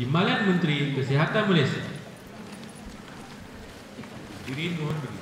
Timbalan Menteri Kesihatan Malaysia. Hadirin mohon berdiri.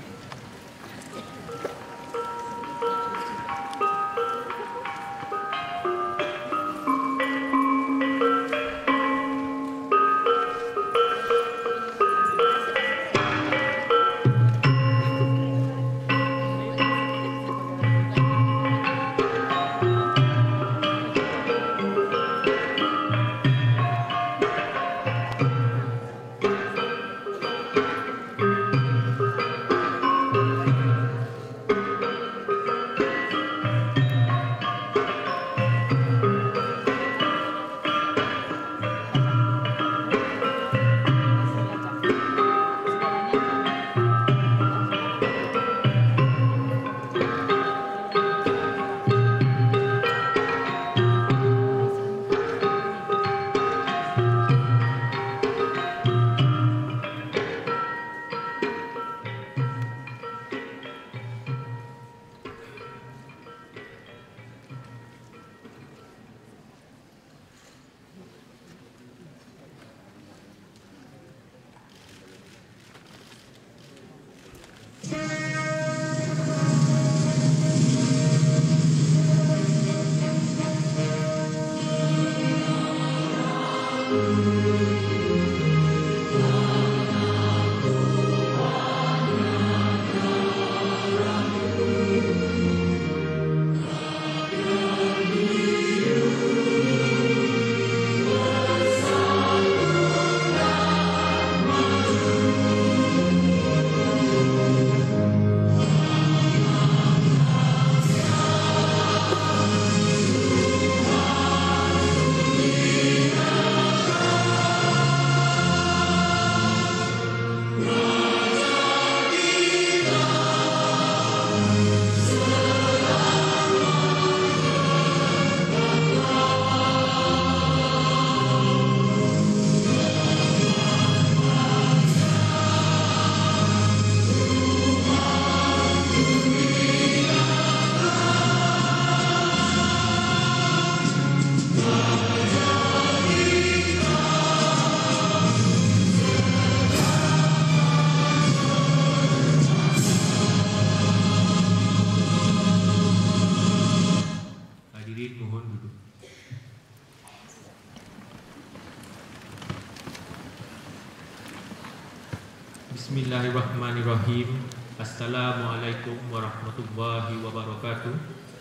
Bismillahirrahmanirrahim. Assalamualaikum warahmatullahi wabarakatuh.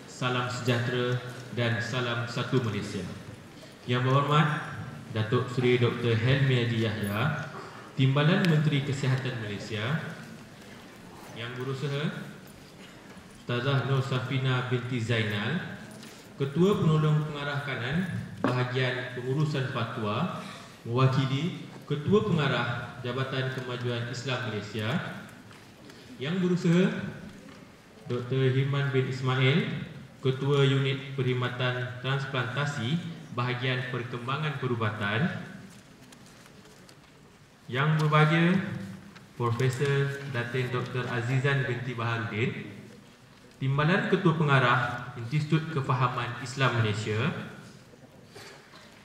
Salam sejahtera dan salam satu Malaysia. Yang berhormat Datuk Seri Dr. Helmi Haji Yahya, Timbalan Menteri Kesihatan Malaysia. Yang berusaha Ustazah Nur Safina binti Zainal, Ketua Penolong Pengarah Kanan Bahagian Pengurusan Fatwa, mewakili Ketua Pengarah Jabatan Kemajuan Islam Malaysia. Yang berusaha Dr. Himan bin Ismail, Ketua Unit Perkhidmatan Transplantasi Bahagian Perkembangan Perubatan. Yang berbahagia Profesor Datin Dr. Azizan binti Baharudin, Timbalan Ketua Pengarah Institut Kefahaman Islam Malaysia.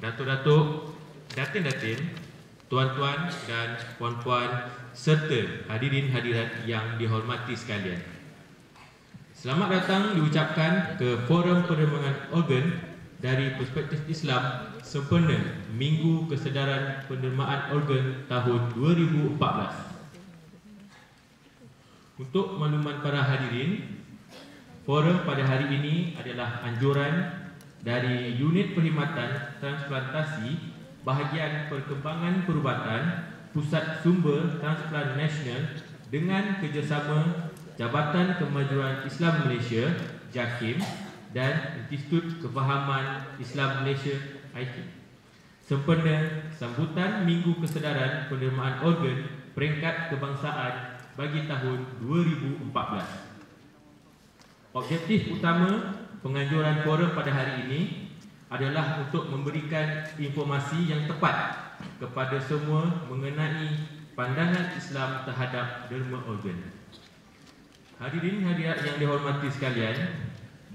Datuk-datuk, datin-datin, tuan-tuan dan puan-puan serta hadirin hadirat yang dihormati sekalian. Selamat datang diucapkan ke Forum Penerimaan Organ dari Perspektif Islam sempena Minggu Kesedaran Penerimaan Organ tahun 2014. Untuk makluman para hadirin, forum pada hari ini adalah anjuran dari Unit Perkhidmatan Transplantasi Bahagian Perkembangan Perubatan Pusat Sumber Transplant Nasional dengan kerjasama Jabatan Kemajuan Islam Malaysia JAKIM dan Institut Kefahaman Islam Malaysia IKIM, sempena sambutan Minggu Kesedaran Penerimaan Organ Peringkat Kebangsaan bagi tahun 2014. Objektif utama penganjuran forum pada hari ini adalah untuk memberikan informasi yang tepat kepada semua mengenai pandangan Islam terhadap derma organ. Hadirin hadirat yang dihormati sekalian,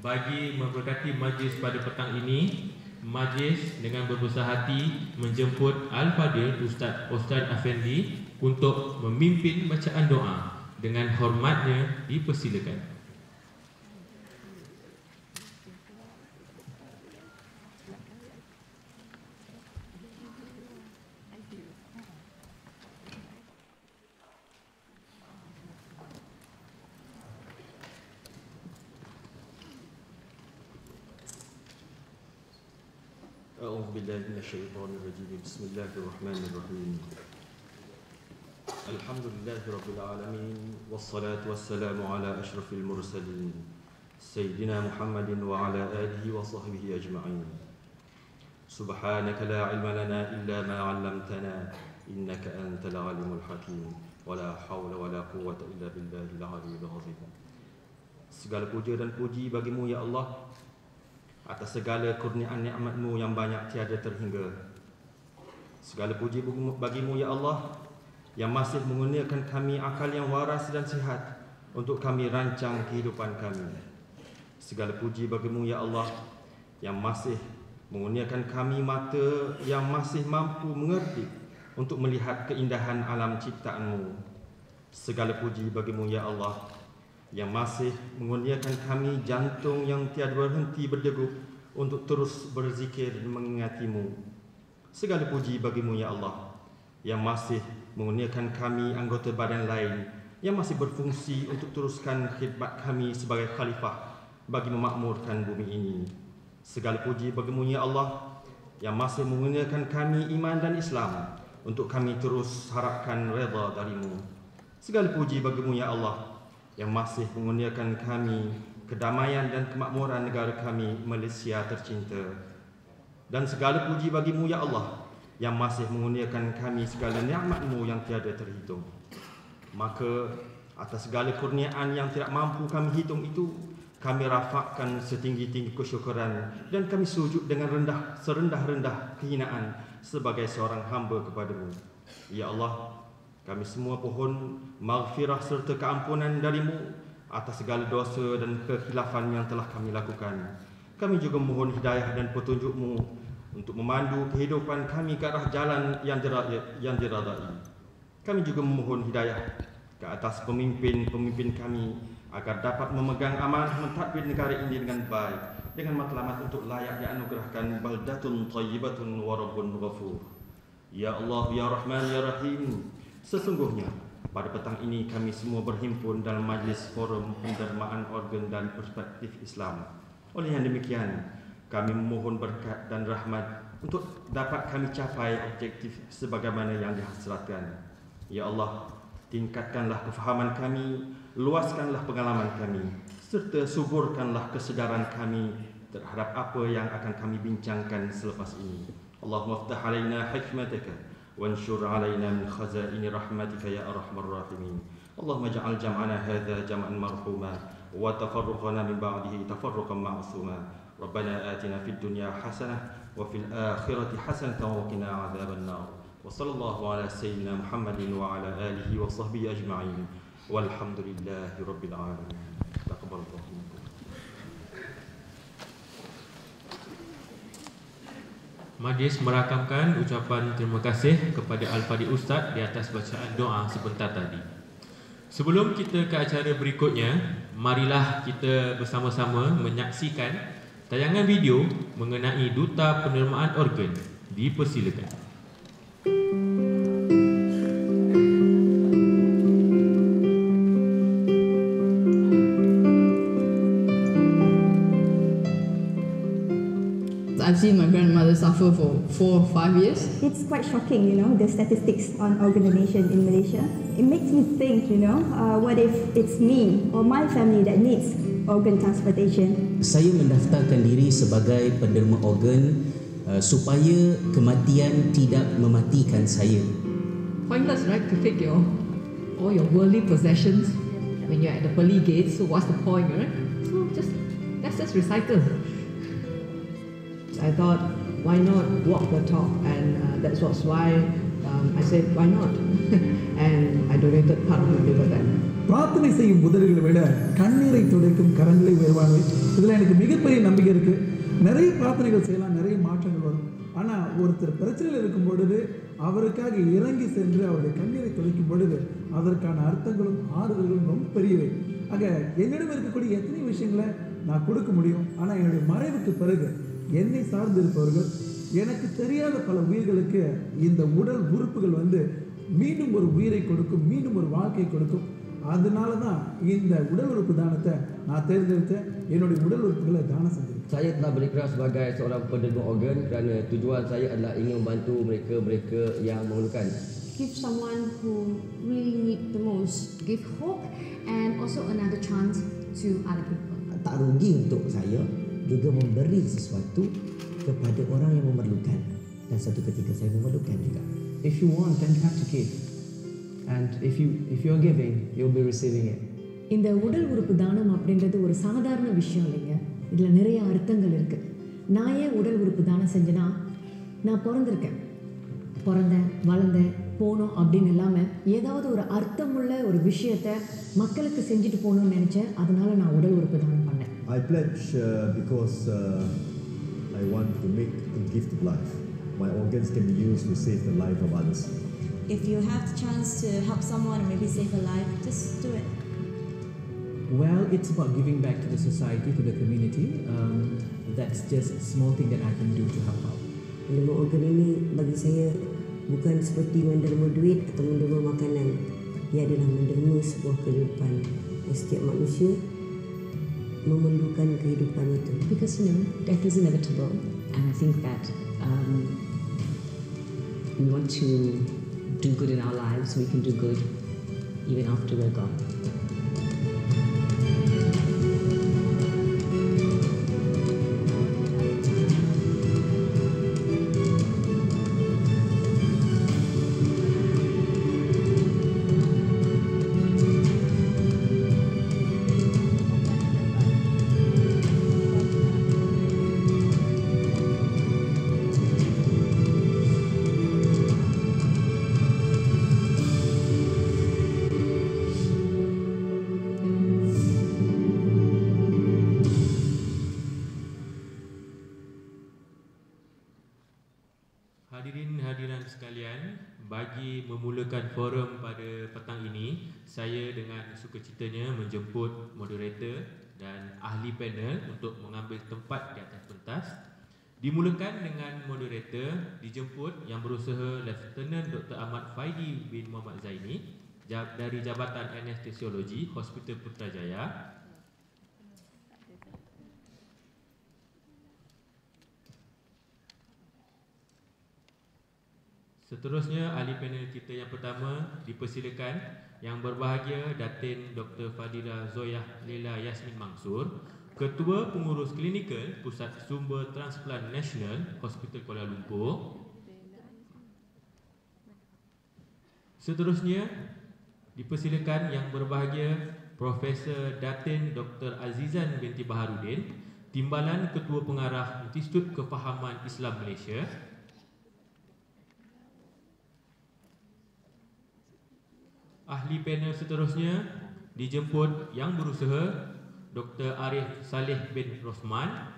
bagi memberkati majlis pada petang ini, majlis dengan berbesar hati menjemput Al-Fadil Ustaz Afendi untuk memimpin bacaan doa. Dengan hormatnya dipersilakan. أعوذ بالله من الشيطان الرجيم بسم الله الرحمن الرحيم الحمد لله رب العالمين والصلاة والسلام على أشرف المرسلين سيدنا محمد وعلى آله وصحبه أجمعين سبحانك لا علم لنا إلا ما علمتنا إنك أنت العليم الحكيم ولا حول ولا قوة إلا بالله العلي العظيم. Segala puja dan puji bagimu ya Allah atas segala kurniaan nikmat-Mu yang banyak tiada terhingga. Segala puji bagimu ya Allah yang masih mengurniakan kami akal yang waras dan sihat untuk kami rancang kehidupan kami. Segala puji bagimu ya Allah yang masih mengurniakan kami mata yang masih mampu mengerti untuk melihat keindahan alam ciptaan-Mu. Segala puji bagimu ya Allah yang masih mengurniakan kami jantung yang tiada berhenti berdegup untuk terus berzikir dan mengingati-Mu. Segala puji bagimu ya Allah yang masih mengurniakan kami anggota badan lain yang masih berfungsi untuk teruskan khidmat kami sebagai khalifah bagi memakmurkan bumi ini. Segala puji bagimu ya Allah yang masih mengurniakan kami iman dan Islam untuk kami terus harapkan redha dari-Mu. Segala puji bagimu ya Allah yang masih mengurniakan kami kedamaian dan kemakmuran negara kami Malaysia tercinta. Dan segala puji bagimu ya Allah yang masih mengurniakan kami segala nikmat-Mu yang tiada terhitung. Maka atas segala kurniaan yang tidak mampu kami hitung itu, kami rafakkan setinggi-tinggi kesyukuran dan kami sujud dengan serendah-rendah kehinaan sebagai seorang hamba kepada-Mu. Ya Allah, kami semua pohon maghfirah serta keampunan dari-Mu atas segala dosa dan kekhilafan yang telah kami lakukan. Kami juga mohon hidayah dan petunjuk-Mu untuk memandu kehidupan kami ke arah jalan yang diradai. Kami juga memohon hidayah ke atas pemimpin-pemimpin kami agar dapat memegang amanah mentadbir negara ini dengan baik, dengan matlamat untuk layak dianugerahkan baldatun thayyibatun wa rabbun ghafur. Ya Allah, ya Rahman, ya Rahim, sesungguhnya pada petang ini kami semua berhimpun dalam majlis forum pendermaan organ dan perspektif Islam. Oleh yang demikian, kami memohon berkat dan rahmat untuk dapat kami capai objektif sebagaimana yang dihasratkan. Ya Allah, tingkatkanlah kefahaman kami, luaskanlah pengalaman kami, serta suburkanlah kesedaran kami terhadap apa yang akan kami bincangkan selepas ini. Allahumma ftah alaina hikmataka وانشر علينا من خزائن رحمتك يا أرحم الراحمين. اللهم اجعل جمعنا هذا جمعا مرحوما وتفرقنا من بعده تفرقا معصوما. ربنا آتنا في الدنيا حسنة وفي الآخرة حسنة وقنا عذاب النار. وصلى الله على سيدنا محمد وعلى آله وصحبه أجمعين والحمد لله رب العالمين. تقبل الله منكم. Majlis merakamkan ucapan terima kasih kepada Al-Fadil Ustaz di atas bacaan doa sebentar tadi. Sebelum kita ke acara berikutnya, marilah kita bersama-sama menyaksikan tayangan video mengenai Duta Penerimaan Organ. Dipersilakan. I've seen my grandmother suffer for 4 or 5 years. It's quite shocking, the statistics on organ donation in Malaysia. It makes me think, what if it's me or my family that needs organ transplantation? Saya mendaftarkan diri sebagai penerima organ supaya kematian tidak mematikan saya. Pointless, right, to take all your worldly possessions when you're at the pearly gates. So what's the point, right? So let's just recycle. I thought, why not walk the talk? And that's why I said, why not? And I donated part of my liver then. பிரார்த்தனை செய்யும் உதடுகளை விட கண்ணீரை துடைக்கும் கரங்களை உயர்வானவை. இதில் எனக்கு மிகப்பெரிய நம்பிக்கை இருக்கு. நிறைய பிரார்த்தனைகள் செய்யலாம், நிறைய மாற்றங்கள் வரும். ஆனால் ஒருத்தர் பிரச்சனையில் இருக்கும் பொழுது அவருக்காக இறங்கி சென்று அவருடைய கண்ணீரை துடைக்கும் பொழுது அதற்கான அர்த்தங்களும் ஆறுதல்களும் ரொம்ப பெரியவை. ஆக என்னிடம் இருக்கக்கூடிய எத்தனை விஷயங்களை நான் கொடுக்க முடியும். ஆனால் என்னுடைய மறைவுக்கு பிறகு என்னை சார்ந்து இருப்பவர்கள், எனக்கு தெரியாத பல உயிர்களுக்கு இந்த உடல் உறுப்புகள் மீண்டும் ஒரு உயிரை கொடுக்கும், மீண்டும் ஒரு வாழ்க்கையை கொடுக்கும். அதனால தான் இந்த உடல் உறுப்பு தானத்தை நான் தேர்ந்தெடுத்தேன். என்னுடைய உடல் உறுப்புகளை தானம் செஞ்சிருக்கேன். Saya telah berikrar sebagai seorang penerima organ kerana tujuan saya adalah ingin membantu mereka-mereka yang memerlukan. Give someone who really need the most. Give hope and also another chance to other people. Tak rugi untuk saya juga memberi sesuatu kepada orang yang memerlukan, dan satu ketika saya memerlukan juga. If you want, then you have to give. And if you're giving, you'll be receiving it. இந்த உடல் உறுப்பு தானம் அப்படின்றது ஒரு சாதாரண விஷயம் இல்லைங்க. இதில் நிறைய அர்த்தங்கள் இருக்குது. நான் ஏன் உடல் உறுப்பு தானம் செஞ்சேன்னா, நான் பிறந்தேன், வளர்ந்தேன், போனோம் அப்படின்னு இல்லாமல் ஏதாவது ஒரு அர்த்தமுள்ள ஒரு விஷயத்தை மக்களுக்கு செஞ்சுட்டு போகணும்னு நினச்சேன். அதனால நான் உடல் உறுப்பு தானம் பண்ணேன். I pledge because I want to make a gift of life. My organs can be used to save the life of others. If you have the chance to help someone or maybe save a life, just do it. Well, it's about giving back to the society, to the community. That's just a small thing that I can do to help out. Menderma organ ini bagi saya bukan seperti menderma duit atau menderma makanan. Ia adalah menderma sebuah kehidupan. Setiap manusia memerlukan kehidupan itu. Because death is inevitable, and I think that we want to do good in our lives. We can do good even after we're gone. Hadirin-hadiran sekalian, bagi memulakan forum pada petang ini, saya dengan sukacitanya menjemput moderator dan ahli panel untuk mengambil tempat di atas pentas. Dimulakan dengan moderator dijemput yang berusaha Lieutenant Dr. Ahmad Faidi bin Muhammad Zaini dari Jabatan Anestesiologi Hospital Putrajaya. Seterusnya, ahli panel kita yang pertama dipersilakan yang berbahagia Datin Dr. Fadila Zoyah Lela Yasmin Mansur, Ketua Pengurus Klinikal Pusat Sumber Transplant Nasional Hospital Kuala Lumpur. Seterusnya, dipersilakan yang berbahagia Profesor Datin Dr. Azizan binti Baharudin, Timbalan Ketua Pengarah Institut Kefahaman Islam Malaysia. Ahli panel seterusnya dijemput yang berusaha Dr. Arif Saleh bin Rosman,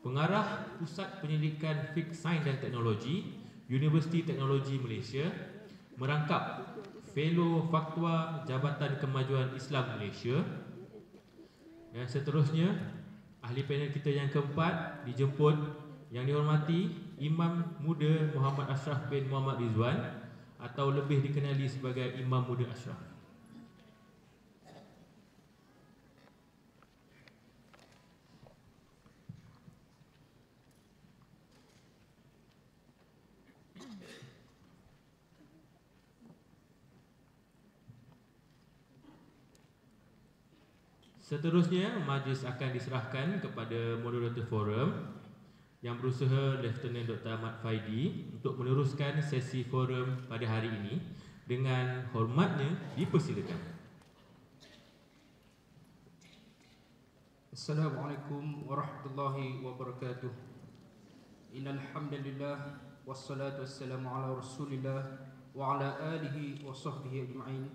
Pengarah Pusat Penyelidikan Fiqh Sains dan Teknologi Universiti Teknologi Malaysia, merangkap Fellow Fatwa Jabatan Kemajuan Islam Malaysia. Dan seterusnya, ahli panel kita yang keempat dijemput yang dihormati Imam Muda Muhammad Ashraf bin Muhammad Rizwan, atau lebih dikenali sebagai Imam Muda Ashraf. Seterusnya, majlis akan diserahkan kepada moderator forum yang berusaha Lieutenant Dr. Ahmad Faidi untuk meneruskan sesi forum pada hari ini. Dengan hormatnya dipersilakan. Assalamualaikum warahmatullahi wabarakatuh. Innal hamdalillah wassalatu wassalamu ala Rasulillah wa ala alihi wa sahbihi ajma'in.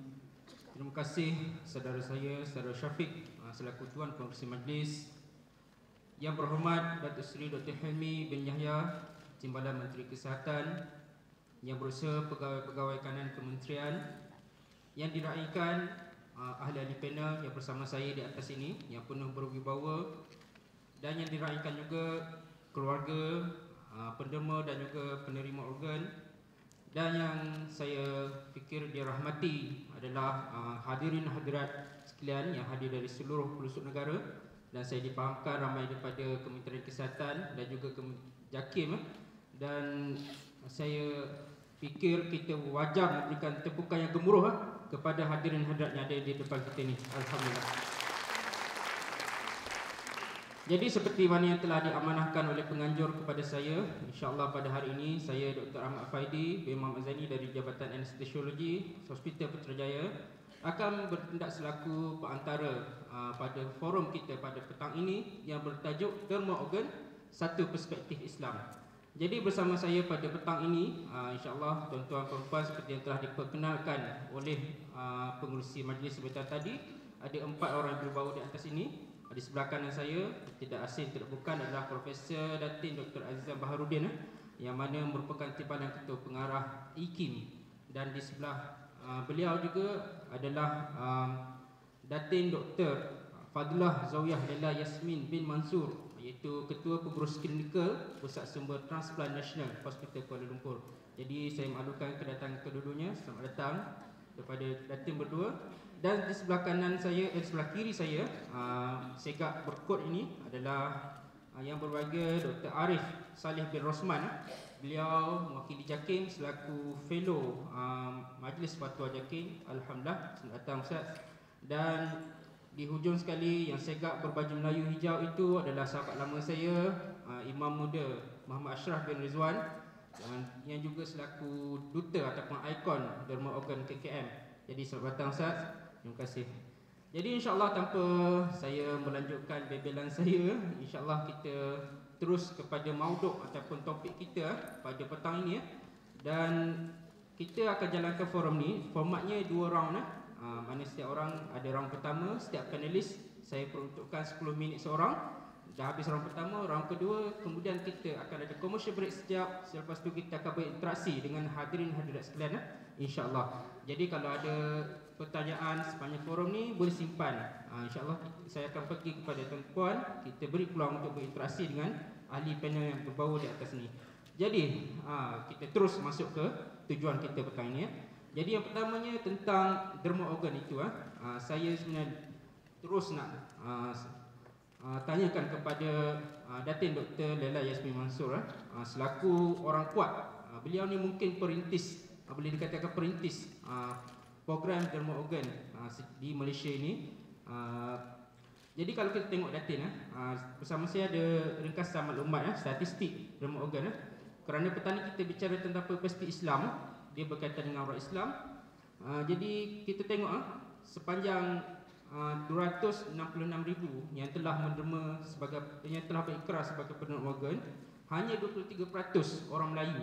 Terima kasih saudara saya, saudara Syafiq selaku tuan pengerusi majlis Yang berhormat Datuk Seri Dr. Helmi bin Yahya, Timbalan Menteri Kesihatan, yang berusaha pegawai-pegawai kanan kementerian, yang diraikan ahli-ahli panel yang bersama saya di atas ini yang penuh berwibawa, dan yang diraikan juga keluarga, penderma dan juga penerima organ, dan yang saya fikir dirahmati adalah hadirin hadirat sekalian yang hadir dari seluruh pelosok negara, dan saya difahamkan ramai daripada Kementerian Kesihatan dan juga JAKIM, dan saya fikir kita wajar memberikan tepukan yang gemuruh kepada hadirin hadirat yang ada di depan kita ini. Alhamdulillah. Jadi seperti mana yang telah diamanahkan oleh penganjur kepada saya, insya-Allah pada hari ini saya Dr. Ahmad Faidi bin Muhammad Zaini dari Jabatan Anestesiologi Hospital Putrajaya akan bertindak selaku perantara pada forum kita pada petang ini yang bertajuk Derma Organ, Satu Perspektif Islam. Jadi bersama saya pada petang ini, insya-Allah tuan-tuan perempuan seperti yang telah diperkenalkan oleh pengerusi majlis sebentar tadi, ada 4 orang berbawa di atas ini. Di sebelah kanan saya, tidak asing tidak bukan, adalah Profesor Datin Dr. Azizan Baharudin yang mana merupakan Timbalan Ketua Pengarah IKIM, dan di sebelah beliau juga adalah Datin Dr. Fadlah Zawiyah Laila Yasmin bin Mansur, iaitu Ketua Pengurus Klinikal Pusat Sumber Transplant Nasional Hospital Kuala Lumpur. Jadi saya maklumkan kedatangan kedua-duanya. Selamat datang kepada Datin berdua. Dan di sebelah kanan saya, sebelah kiri saya, segak berkod ini adalah yang berbahagia Dr. Arif Salih bin Rosman. Beliau mewakili JAKIM selaku fellow Majlis Fatwa JAKIM. Alhamdulillah, selamat datang Ustaz. Dan di hujung sekali yang segak berbaju Melayu hijau itu adalah sahabat lama saya, Imam Muda Muhammad Ashraf bin Rizwan, yang juga selaku duta ataupun ikon Derma Organ KKM. Jadi selamat datang Ustaz. Terima kasih. Jadi insya-Allah tanpa saya melanjutkan bebelan saya, insya-Allah kita terus kepada mauduk ataupun topik kita pada petang ini. Dan kita akan jalankan forum ni, formatnya 2 round. Mana setiap orang ada round pertama, setiap panelis saya peruntukkan 10 minit seorang. Dah habis round pertama, round kedua, kemudian kita akan ada commercial break sekejap. Selepas tu kita akan berinteraksi dengan hadirin hadirat sekalian, insya-Allah. Jadi kalau ada pertanyaan sepanjang forum ni boleh simpan. InsyaAllah saya akan pergi kepada tuan-tuan, kita beri peluang untuk berinteraksi dengan ahli panel yang berbawa di atas ni. Jadi kita terus masuk ke tujuan kita petang ini. Jadi yang pertamanya tentang derma organ itu, saya sebenarnya terus nak tanyakan kepada Datin Dr. Laila Yasmin Mansur, selaku orang kuat. Beliau ni mungkin perintis, boleh dikatakan perintis program derma organ di Malaysia ini. Jadi kalau kita tengok Datin, bersama saya ada ringkasan maklumat statistik derma organ. Kerana petang ni kita bicara tentang perspektif Islam, dia berkaitan dengan orang Islam. Jadi kita tengok sepanjang 266,000 yang telah menderma yang telah berikrar sebagai penerima organ, hanya 23% orang Melayu.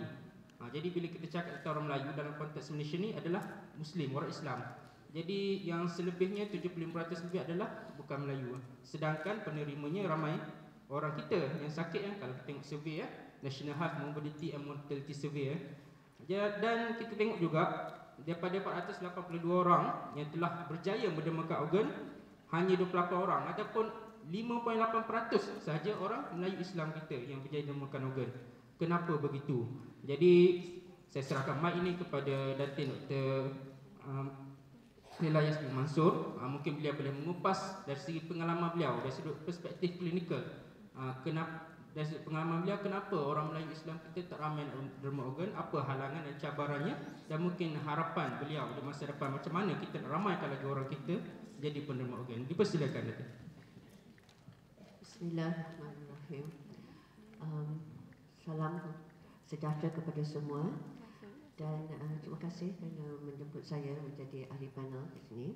Jadi bila kita cakap tentang orang Melayu dalam konteks Malaysia ni adalah Muslim, orang Islam. Jadi yang selebihnya 75% lebih adalah bukan Melayu. Sedangkan penerimanya ramai orang kita yang sakit kalau kita tengok survey National Health Morbidity and Mortality Survey. Dan kita tengok juga daripada 482 orang yang telah berjaya mendermakan organ, hanya 28 orang ataupun 5.8% sahaja orang Melayu Islam kita yang berjaya mendermakan organ. Kenapa begitu? Jadi saya serahkan mic ini kepada Datin Dr. Laila Yasmin Mansur. Mungkin beliau boleh mengupas dari segi pengalaman beliau, dari sudut perspektif klinikal. Dari sudut pengalaman beliau, kenapa orang Melayu Islam kita tak ramai derma organ, apa halangan dan cabarannya, dan mungkin harapan beliau di masa depan, macam mana kita nak ramaikan lagi orang kita jadi penderma organ. Dipersilakan Datin. Bismillahirrahmanirrahim. Salam sejahtera kepada semua, dan terima kasih kerana menjemput saya menjadi ahli panel di sini.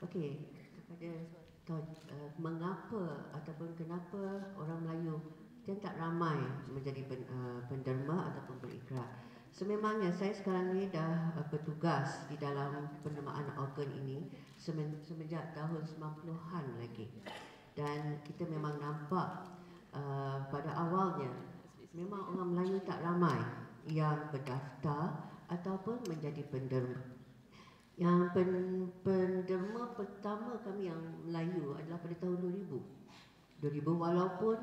Okey, kepada mengapa ataupun kenapa orang Melayu dia tak ramai menjadi penderma ataupun berikrar. Sememangnya saya sekarang ni dah bertugas di dalam pendermaan organ ini semenjak tahun 90-an lagi, dan kita memang nampak pada awalnya memang orang Melayu tak ramai yang berdaftar ataupun menjadi penderma. Yang penderma pertama kami yang Melayu adalah pada tahun 2000 walaupun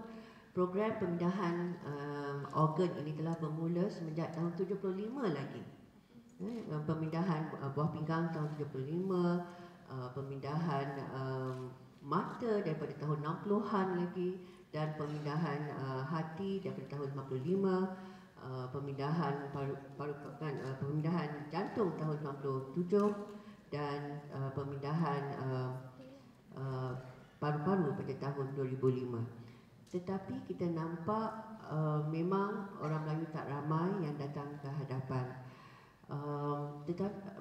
program pemindahan organ ini telah bermula semenjak tahun 75 lagi. Pemindahan buah pinggang tahun 75, pemindahan mata daripada tahun 60-an lagi, dan pemindahan hati daripada tahun 55, pemindahan pemindahan jantung tahun 97, dan pemindahan paru-paru pada tahun 2005. Tetapi kita nampak memang orang Melayu tak ramai yang datang ke hadapan.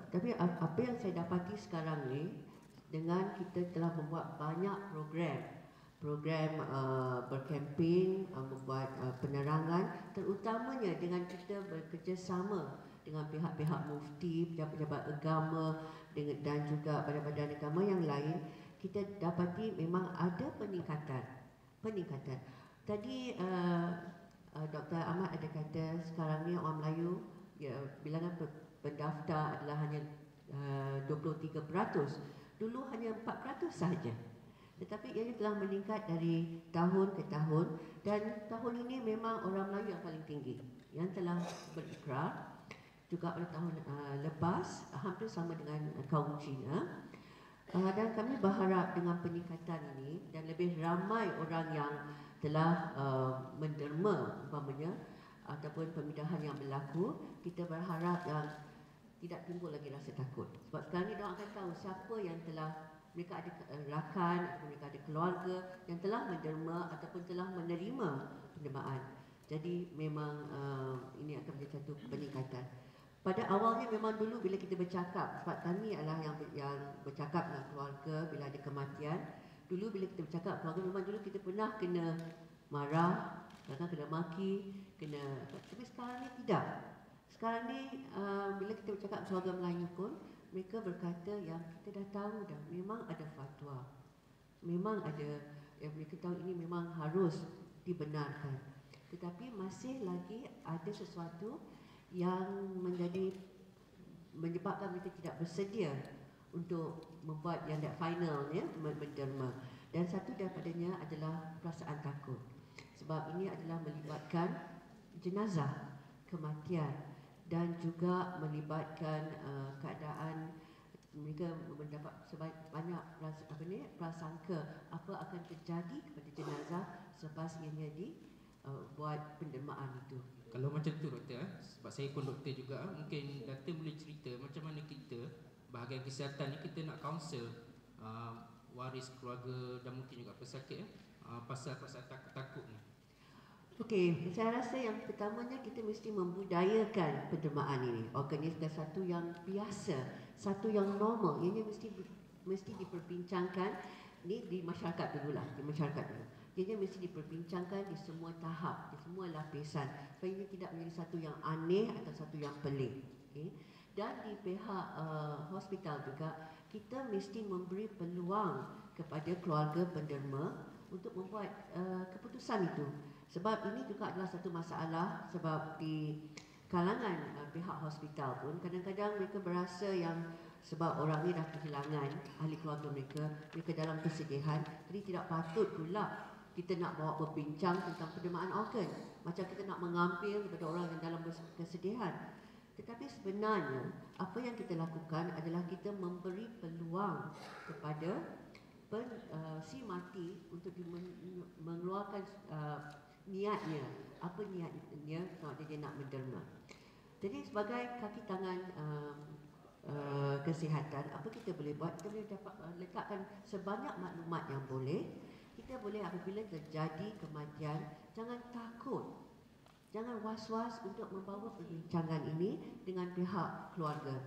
Tapi apa yang saya dapati sekarang ni, dengan kita telah membuat banyak program berkempen, membuat penerangan, terutamanya dengan kita bekerjasama dengan pihak-pihak mufti, pejabat-pejabat agama dan juga badan-badan agama yang lain, kita dapati memang ada peningkatan. Tadi Dr. Ahmad ada kata sekarang ni orang Melayu, bilangan pendaftar adalah hanya 23%. Dulu hanya 4% sahaja. Tetapi ia telah meningkat dari tahun ke tahun, dan tahun ini memang orang Melayu yang paling tinggi yang telah berikrar. Juga pada tahun lepas hampir sama dengan kaum Cina. Dan kami berharap dengan peningkatan ini dan lebih ramai orang yang telah menderma umpamanya ataupun pemindahan yang berlaku, kita berharap yang tidak timbul lagi rasa takut. Sebab sekarang ni orang akan tahu siapa yang telah, mereka ada rakan atau mereka ada keluarga yang telah menderma ataupun telah menerima pendermaan. Jadi memang ini akan menjadi satu peningkatan. Pada awalnya memang dulu bila kita bercakap, sebab kami adalah yang bercakap dengan keluarga bila ada kematian. Dulu bila kita bercakap keluarga, memang dulu kita pernah kena marah, kadang kena maki, tapi sekarang ni tidak. Sekarang ni bila kita bercakap keluarga Melayu pun, mereka berkata yang kita dah tahu dah, memang ada fatwa, memang ada yang mereka tahu ini memang harus dibenarkan. Tetapi masih lagi ada sesuatu yang menyebabkan mereka tidak bersedia untuk membuat yang final ya, menderma. Dan satu daripadanya adalah perasaan takut. Sebab ini adalah melibatkan jenazah, kematian, dan juga melibatkan keadaan mereka mendapat banyak prasangka apa akan terjadi kepada jenazah selepas ianya buat pendermaan itu. Kalau macam tu doktor, sebab saya pun doktor juga, mungkin doktor boleh cerita macam mana kita bahagian kesihatan ni kita nak counsel waris keluarga dan mungkin juga pesakit pasal takut ni. Okey, saya rasa yang pertamanya kita mesti membudayakan pendermaan ini. Organisasi dah satu yang biasa, satu yang normal. Ini mesti diperbincangkan ni di masyarakat dululah, di masyarakat dulu. Ia mesti diperbincangkan di semua tahap, di semua lapisan. Supaya ini tidak menjadi satu yang aneh atau satu yang pelik. Okay? Dan di pihak hospital juga, kita mesti memberi peluang kepada keluarga penderma untuk membuat keputusan itu. Sebab ini juga adalah satu masalah, sebab di kalangan pihak hospital pun kadang-kadang mereka berasa yang sebab orang ni dah kehilangan ahli keluarga mereka dalam kesedihan, jadi tidak patut pula kita nak bawa berbincang tentang pendermaan organ, macam kita nak mengambil daripada orang yang dalam kesedihan. Tetapi sebenarnya apa yang kita lakukan adalah kita memberi peluang kepada si mati untuk mengeluarkan niatnya, apa niatnya kalau dia nak menderma. Jadi sebagai kaki tangan kesihatan, apa kita boleh buat? Kita boleh dapat letakkan sebanyak maklumat yang boleh. Kita boleh apabila terjadi kematian, jangan takut, jangan was-was untuk membawa perbincangan ini dengan pihak keluarga.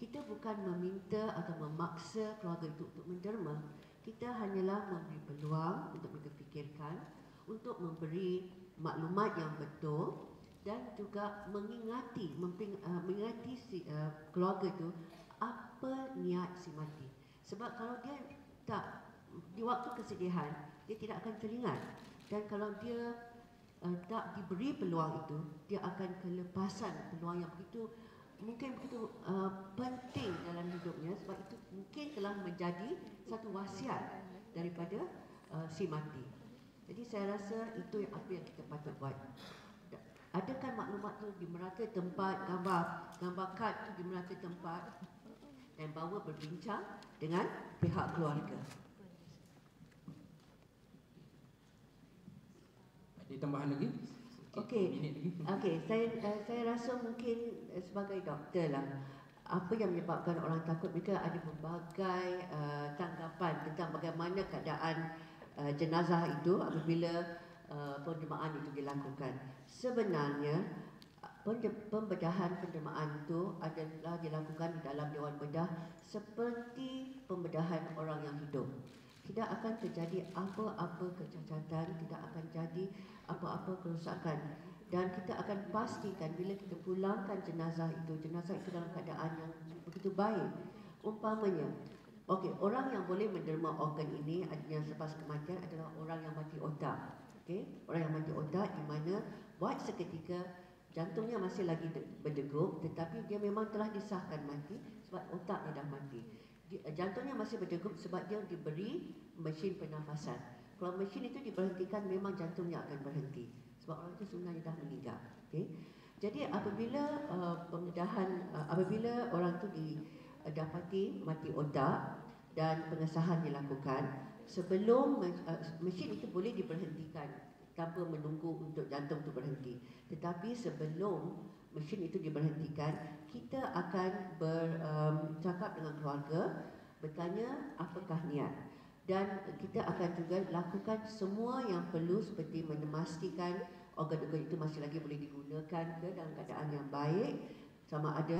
Kita bukan meminta atau memaksa keluarga itu untuk menderma. Kita hanyalah memberi peluang untuk mereka fikirkan, untuk memberi maklumat yang betul dan juga mengingati si keluarga itu apa niat si mati. Sebab kalau dia tak di waktu kesedihan, dia tidak akan teringat. Dan kalau dia tak diberi peluang itu, dia akan kelepasan peluang yang begitu mungkin begitu penting dalam hidupnya, sebab itu mungkin telah menjadi satu wasiat daripada si mati. Jadi saya rasa itu yang apa yang kita patut buat. Adakan maklumat tu di merata tempat, gambar kad tu di merata tempat, dan bawa berbincang dengan pihak keluarga. Ada tambahan lagi? Okey, saya rasa mungkin sebagai doktor lah, apa yang menyebabkan orang takut, mereka ada berbagai tanggapan tentang bagaimana keadaan jenazah itu apabila pendermaan itu dilakukan. Sebenarnya pembedahan pendermaan itu adalah dilakukan di dalam Dewan Bedah seperti pembedahan orang yang hidup. Tidak akan terjadi apa-apa kecacatan, tidak akan jadi apa-apa kerosakan, dan kita akan pastikan bila kita pulangkan jenazah itu dalam keadaan yang begitu baik. Umpamanya, orang yang boleh menderma organ ini yang selepas kematian adalah orang yang mati otak. Orang yang mati otak di mana buat seketika jantungnya masih lagi berdegup, tetapi dia memang telah disahkan mati sebab otaknya dah mati. Jantungnya masih berdegup sebab dia diberi mesin pernafasan. Kalau mesin itu diberhentikan, memang jantungnya akan berhenti sebab orang itu sebenarnya dah meninggal. Jadi apabila apabila orang itu didapati mati otak dan pengesahan dilakukan, sebelum mesin itu boleh diberhentikan tanpa menunggu untuk jantung itu berhenti. Tetapi sebelum mesin itu diberhentikan, kita akan bercakap dengan keluarga, bertanya apakah niat, dan kita akan juga lakukan semua yang perlu seperti memastikan organ-organ itu masih lagi boleh digunakan ke dalam keadaan yang baik, sama ada